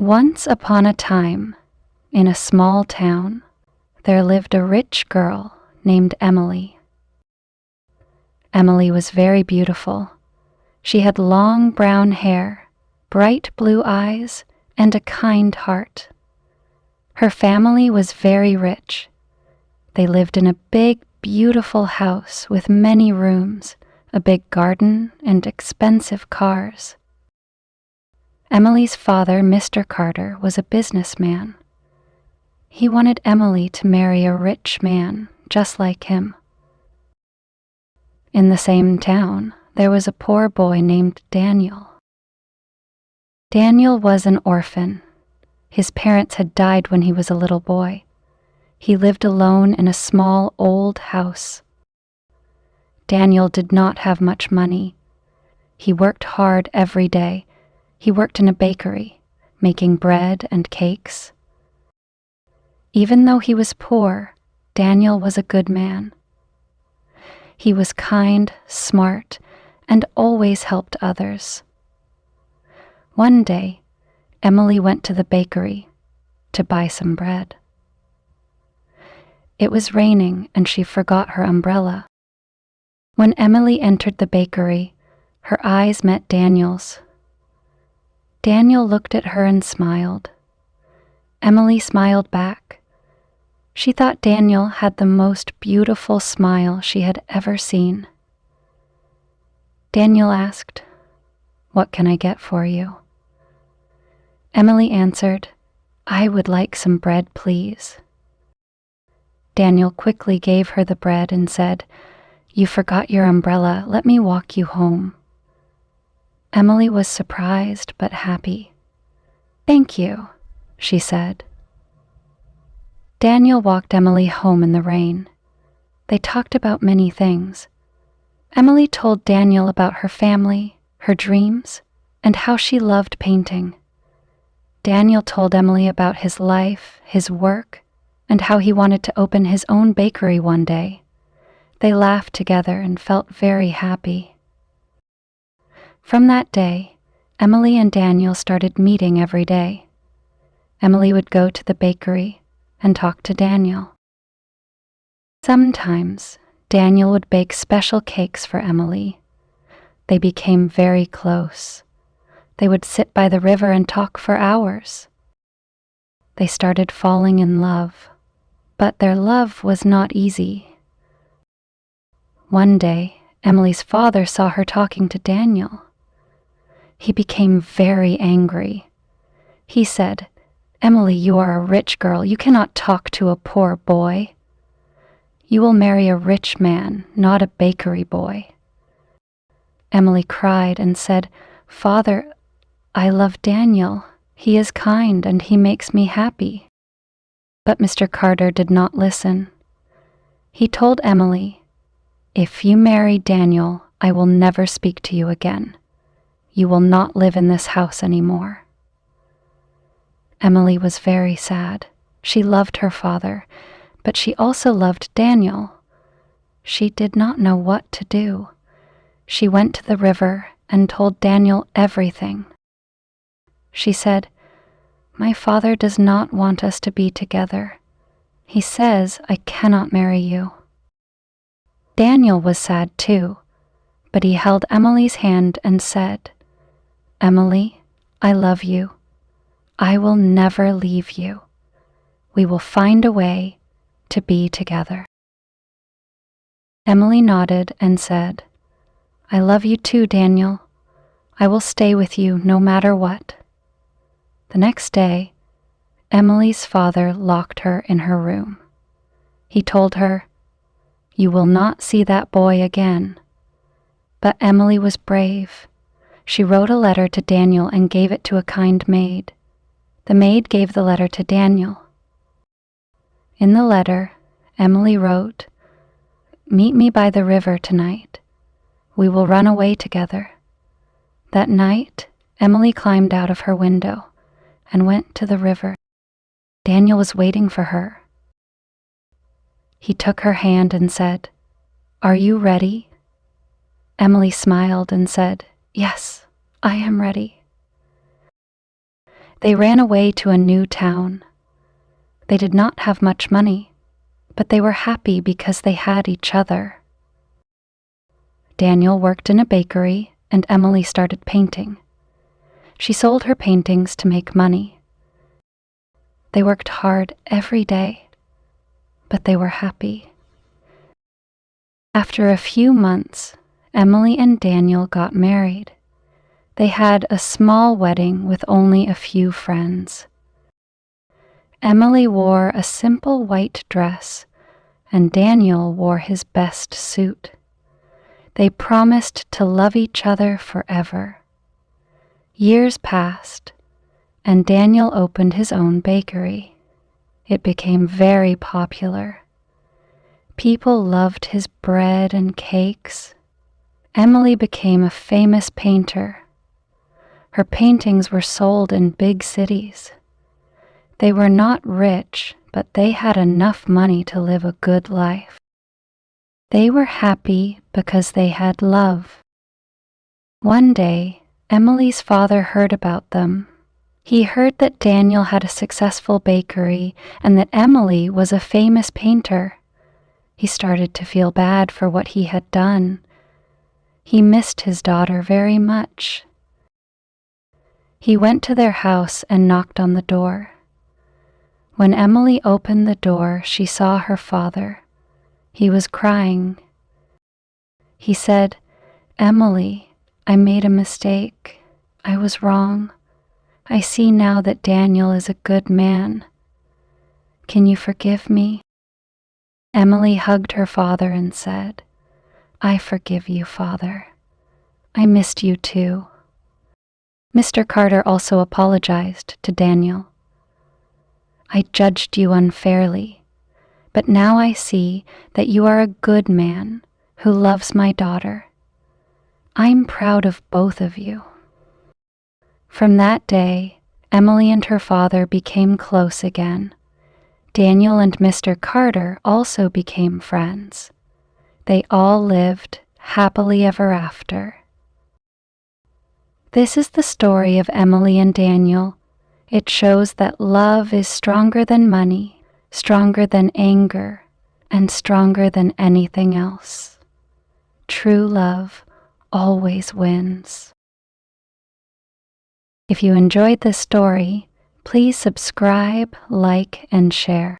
Once upon a time, in a small town, there lived a rich girl named Emily. Emily was very beautiful. She had long brown hair, bright blue eyes, and a kind heart. Her family was very rich. They lived in a big, beautiful house with many rooms, a big garden, and expensive cars. Emily's father, Mr. Carter, was a businessman. He wanted Emily to marry a rich man just like him. In the same town, there was a poor boy named Daniel. Daniel was an orphan. His parents had died when he was a little boy. He lived alone in a small old house. Daniel did not have much money. He worked hard every day. He worked in a bakery, making bread and cakes. Even though he was poor, Daniel was a good man. He was kind, smart, and always helped others. One day, Emily went to the bakery to buy some bread. It was raining and she forgot her umbrella. When Emily entered the bakery, her eyes met Daniel's. Daniel looked at her and smiled. Emily smiled back. She thought Daniel had the most beautiful smile she had ever seen. Daniel asked, "What can I get for you?" Emily answered, "I would like some bread, please." Daniel quickly gave her the bread and said, "You forgot your umbrella. Let me walk you home." Emily was surprised but happy. "Thank you," she said. Daniel walked Emily home in the rain. They talked about many things. Emily told Daniel about her family, her dreams, and how she loved painting. Daniel told Emily about his life, his work, and how he wanted to open his own bakery one day. They laughed together and felt very happy. From that day, Emily and Daniel started meeting every day. Emily would go to the bakery and talk to Daniel. Sometimes, Daniel would bake special cakes for Emily. They became very close. They would sit by the river and talk for hours. They started falling in love, but their love was not easy. One day, Emily's father saw her talking to Daniel. He became very angry. He said, "Emily, you are a rich girl. You cannot talk to a poor boy. You will marry a rich man, not a bakery boy." Emily cried and said, "Father, I love Daniel. He is kind and he makes me happy." But Mr. Carter did not listen. He told Emily, "If you marry Daniel, I will never speak to you again. You will not live in this house anymore." Emily was very sad. She loved her father, but she also loved Daniel. She did not know what to do. She went to the river and told Daniel everything. She said, "My father does not want us to be together. He says I cannot marry you." Daniel was sad too, but he held Emily's hand and said, "Emily, I love you. I will never leave you. We will find a way to be together." Emily nodded and said, "I love you too, Daniel. I will stay with you no matter what." The next day, Emily's father locked her in her room. He told her, "You will not see that boy again." But Emily was brave. She wrote a letter to Daniel and gave it to a kind maid. The maid gave the letter to Daniel. In the letter, Emily wrote, "Meet me by the river tonight. We will run away together." That night, Emily climbed out of her window and went to the river. Daniel was waiting for her. He took her hand and said, "Are you ready?" Emily smiled and said, "Yes, I am ready." They ran away to a new town. They did not have much money, but they were happy because they had each other. Daniel worked in a bakery, and Emily started painting. She sold her paintings to make money. They worked hard every day, but they were happy. After a few months, Emily and Daniel got married. They had a small wedding with only a few friends. Emily wore a simple white dress, and Daniel wore his best suit. They promised to love each other forever. Years passed, and Daniel opened his own bakery. It became very popular. People loved his bread and cakes. Emily became a famous painter. Her paintings were sold in big cities. They were not rich, but they had enough money to live a good life. They were happy because they had love. One day, Emily's father heard about them. He heard that Daniel had a successful bakery and that Emily was a famous painter. He started to feel bad for what he had done. He missed his daughter very much. He went to their house and knocked on the door. When Emily opened the door, she saw her father. He was crying. He said, "Emily, I made a mistake. I was wrong. I see now that Daniel is a good man. Can you forgive me?" Emily hugged her father and said, "I forgive you, Father. I missed you too." Mr. Carter also apologized to Daniel. "I judged you unfairly, but now I see that you are a good man who loves my daughter. I'm proud of both of you." From that day, Emily and her father became close again. Daniel and Mr. Carter also became friends. They all lived happily ever after. This is the story of Emily and Daniel. It shows that love is stronger than money, stronger than anger, and stronger than anything else. True love always wins. If you enjoyed this story, please subscribe, like, and share.